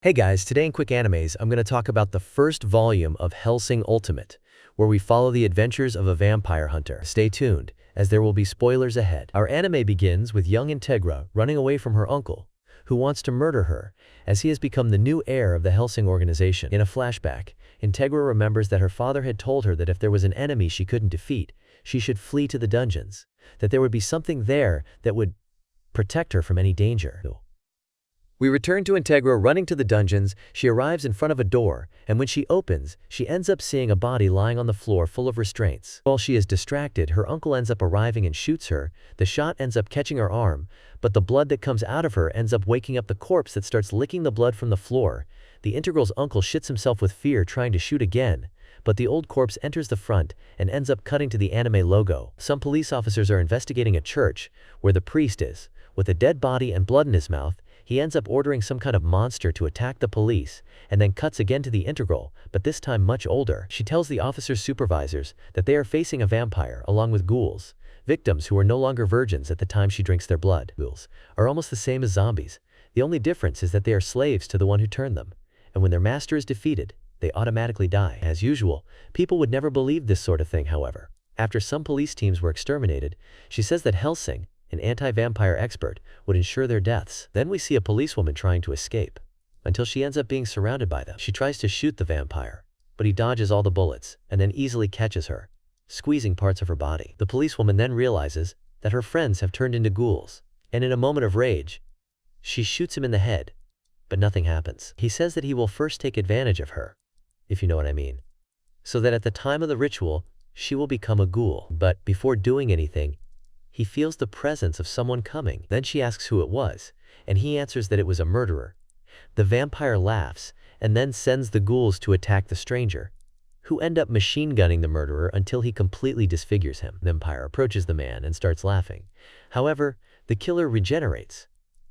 Hey guys, today in Quick Animes, I'm going to talk about the first volume of Hellsing Ultimate, where we follow the adventures of a vampire hunter. Stay tuned, as there will be spoilers ahead. Our anime begins with young Integra running away from her uncle, who wants to murder her, as he has become the new heir of the Hellsing organization. In a flashback, Integra remembers that her father had told her that if there was an enemy she couldn't defeat, she should flee to the dungeons, that there would be something there that would protect her from any danger. We return to Integra running to the dungeons. She arrives in front of a door, and when she opens, she ends up seeing a body lying on the floor full of restraints. While she is distracted, her uncle ends up arriving and shoots her. The shot ends up catching her arm, but the blood that comes out of her ends up waking up the corpse that starts licking the blood from the floor. The Integral's uncle shits himself with fear trying to shoot again, but the old corpse enters the front and ends up cutting to the anime logo. Some police officers are investigating a church, where the priest is, with a dead body and blood in his mouth. He ends up ordering some kind of monster to attack the police, and then cuts again to the Integral, but this time much older. She tells the officer's supervisors that they are facing a vampire along with ghouls, victims who are no longer virgins at the time she drinks their blood. Ghouls are almost the same as zombies. The only difference is that they are slaves to the one who turned them, and when their master is defeated, they automatically die. As usual, people would never believe this sort of thing, however. After some police teams were exterminated, she says that Hellsing, an anti-vampire expert, would ensure their deaths. Then we see a policewoman trying to escape, until she ends up being surrounded by them. She tries to shoot the vampire, but he dodges all the bullets, and then easily catches her, squeezing parts of her body. The policewoman then realizes that her friends have turned into ghouls, and in a moment of rage, she shoots him in the head, but nothing happens. He says that he will first take advantage of her, if you know what I mean, so that at the time of the ritual, she will become a ghoul. But before doing anything, he feels the presence of someone coming. Then she asks who it was, and he answers that it was a murderer. The vampire laughs, and then sends the ghouls to attack the stranger, who end up machine gunning the murderer until he completely disfigures him. The vampire approaches the man and starts laughing. However, the killer regenerates,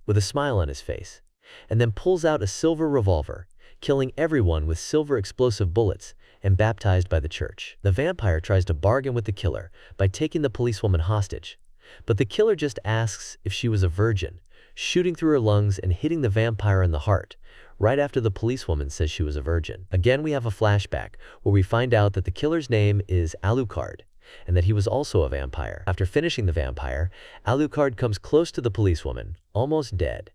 with a smile on his face, and then pulls out a silver revolver, killing everyone with silver explosive bullets, and baptized by the church. The vampire tries to bargain with the killer by taking the policewoman hostage, but the killer just asks if she was a virgin, shooting through her lungs and hitting the vampire in the heart, right after the policewoman says she was a virgin. Again, we have a flashback where we find out that the killer's name is Alucard, and that he was also a vampire. After finishing the vampire, Alucard comes close to the policewoman, almost dead,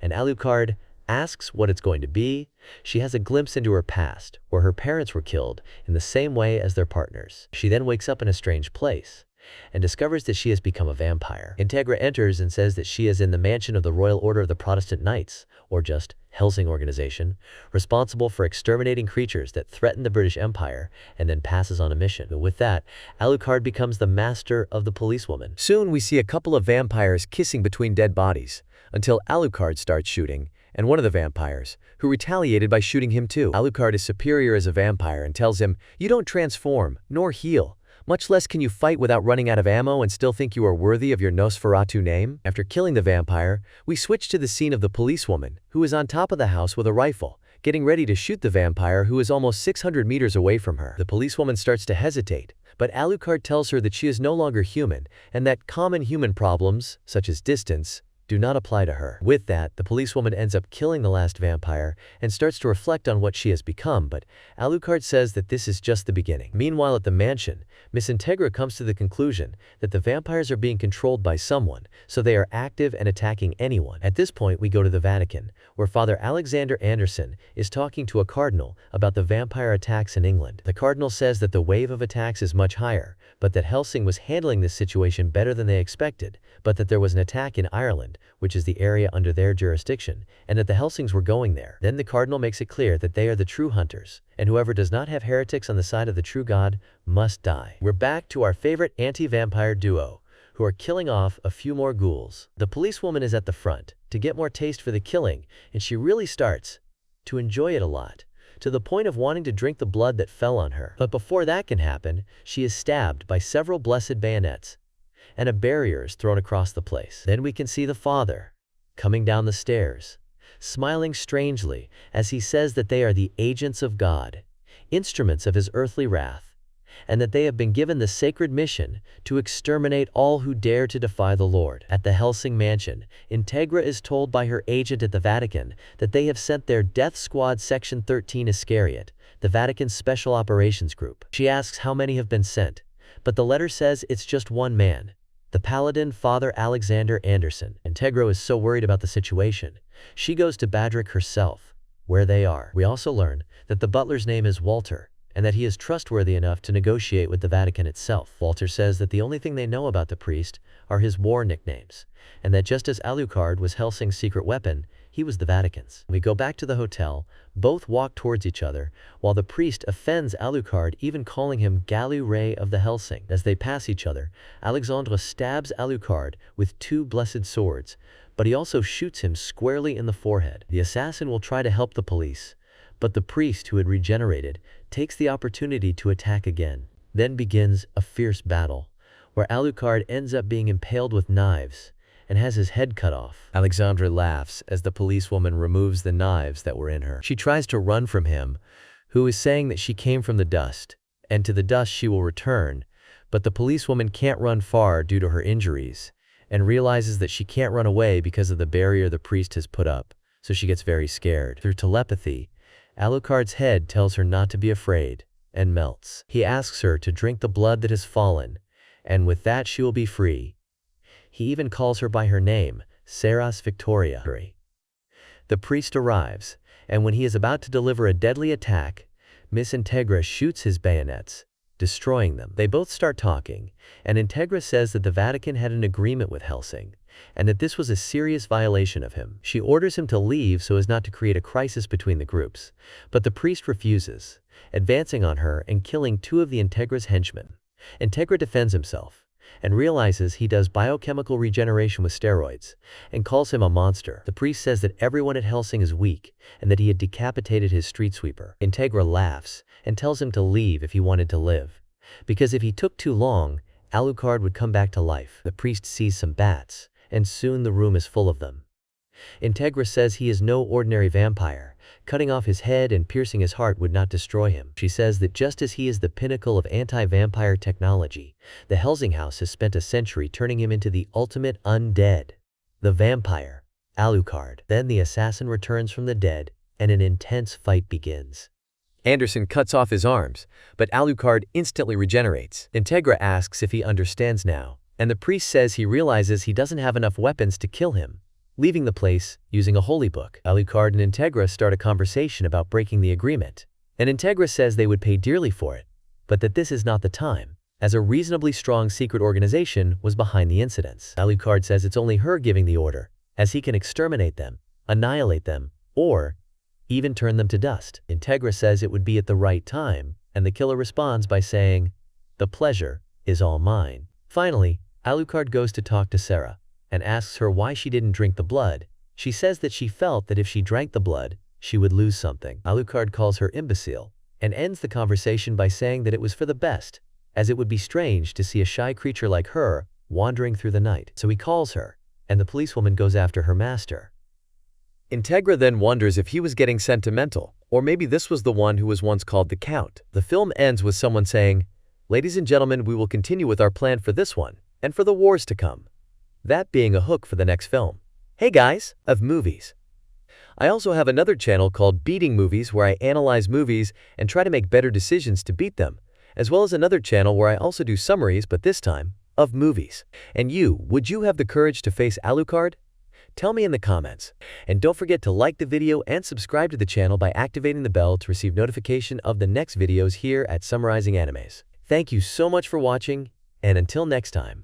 and Alucard asks what it's going to be. She has a glimpse into her past, where her parents were killed in the same way as their partners. She then wakes up in a strange place, and discovers that she has become a vampire. Integra enters and says that she is in the mansion of the Royal Order of the Protestant Knights, or just Hellsing organization, responsible for exterminating creatures that threaten the British Empire, and then passes on a mission. But with that, Alucard becomes the master of the policewoman. Soon we see a couple of vampires kissing between dead bodies, until Alucard starts shooting, and one of the vampires, who retaliated by shooting him too. Alucard is superior as a vampire and tells him, "You don't transform, nor heal. Much less can you fight without running out of ammo and still think you are worthy of your Nosferatu name." After killing the vampire, we switch to the scene of the policewoman, who is on top of the house with a rifle, getting ready to shoot the vampire who is almost 600 meters away from her. The policewoman starts to hesitate, but Alucard tells her that she is no longer human, and that common human problems, such as distance, do not apply to her. With that, the policewoman ends up killing the last vampire and starts to reflect on what she has become, but Alucard says that this is just the beginning. Meanwhile, at the mansion, Miss Integra comes to the conclusion that the vampires are being controlled by someone, so they are active and attacking anyone. At this point, we go to the Vatican, where Father Alexander Anderson is talking to a cardinal about the vampire attacks in England. The cardinal says that the wave of attacks is much higher, but that Hellsing was handling this situation better than they expected, but that there was an attack in Ireland, which is the area under their jurisdiction, and that the Hellsings were going there. Then the cardinal makes it clear that they are the true hunters, and whoever does not have heretics on the side of the true God must die. We're back to our favorite anti-vampire duo, who are killing off a few more ghouls. The policewoman is at the front to get more taste for the killing, and she really starts to enjoy it a lot, to the point of wanting to drink the blood that fell on her. But before that can happen, she is stabbed by several blessed bayonets, and a barrier is thrown across the place. Then we can see the father coming down the stairs, smiling strangely as he says that they are the agents of God, instruments of his earthly wrath, and that they have been given the sacred mission to exterminate all who dare to defy the Lord. At the Hellsing mansion, Integra is told by her agent at the Vatican that they have sent their Death Squad Section 13 Iscariot, the Vatican's Special Operations Group. She asks how many have been sent, but the letter says it's just one man, the paladin Father Alexander Anderson. Integra is so worried about the situation, she goes to Badrick herself, where they are. We also learn that the butler's name is Walter, and that he is trustworthy enough to negotiate with the Vatican itself. Walter says that the only thing they know about the priest are his war nicknames, and that just as Alucard was Hellsing's secret weapon, he was the Vatican's. We go back to the hotel, both walk towards each other, while the priest offends Alucard, even calling him Galu Ray of the Hellsing. As they pass each other, Alexandre stabs Alucard with 2 blessed swords, but he also shoots him squarely in the forehead. The assassin will try to help the police, but the priest, who had regenerated, takes the opportunity to attack again. Then begins a fierce battle, where Alucard ends up being impaled with knives and has his head cut off. Alexandra laughs as the policewoman removes the knives that were in her. She tries to run from him, who is saying that she came from the dust, and to the dust she will return, but the policewoman can't run far due to her injuries, and realizes that she can't run away because of the barrier the priest has put up, so she gets very scared. Through telepathy, Alucard's head tells her not to be afraid, and melts. He asks her to drink the blood that has fallen, and with that she will be free. He even calls her by her name, Seras Victoria. The priest arrives, and when he is about to deliver a deadly attack, Miss Integra shoots his bayonets, destroying them. They both start talking, and Integra says that the Vatican had an agreement with Hellsing, and that this was a serious violation of him. She orders him to leave so as not to create a crisis between the groups, but the priest refuses, advancing on her and killing 2 of the Integra's henchmen. Integra defends himself, and realizes he does biochemical regeneration with steroids, and calls him a monster. The priest says that everyone at Hellsing is weak, and that he had decapitated his street sweeper. Integra laughs, and tells him to leave if he wanted to live, because if he took too long, Alucard would come back to life. The priest sees some bats, and soon the room is full of them. Integra says he is no ordinary vampire. Cutting off his head and piercing his heart would not destroy him. She says that just as he is the pinnacle of anti-vampire technology, the Hellsing house has spent a century turning him into the ultimate undead, the vampire, Alucard. Then the assassin returns from the dead, and an intense fight begins. Anderson cuts off his arms, but Alucard instantly regenerates. Integra asks if he understands now, and the priest says he realizes he doesn't have enough weapons to kill him, leaving the place using a holy book. Alucard and Integra start a conversation about breaking the agreement, and Integra says they would pay dearly for it, but that this is not the time, as a reasonably strong secret organization was behind the incidents. Alucard says it's only her giving the order, as he can exterminate them, annihilate them, or even turn them to dust. Integra says it would be at the right time, and the killer responds by saying, "The pleasure is all mine." Finally, Alucard goes to talk to Sarah, and asks her why she didn't drink the blood. She says that she felt that if she drank the blood, she would lose something. Alucard calls her imbecile, and ends the conversation by saying that it was for the best, as it would be strange to see a shy creature like her wandering through the night. So he calls her, and the policewoman goes after her master. Integra then wonders if he was getting sentimental, or maybe this was the one who was once called the Count. The film ends with someone saying, "Ladies and gentlemen, we will continue with our plan for this one, and for the wars to come." That being a hook for the next film. Hey guys, of movies. I also have another channel called Beating Movies where I analyze movies and try to make better decisions to beat them, as well as another channel where I also do summaries, but this time, of movies. And you, would you have the courage to face Alucard? Tell me in the comments. And don't forget to like the video and subscribe to the channel by activating the bell to receive notification of the next videos here at Summarizing Animes. Thank you so much for watching, and until next time.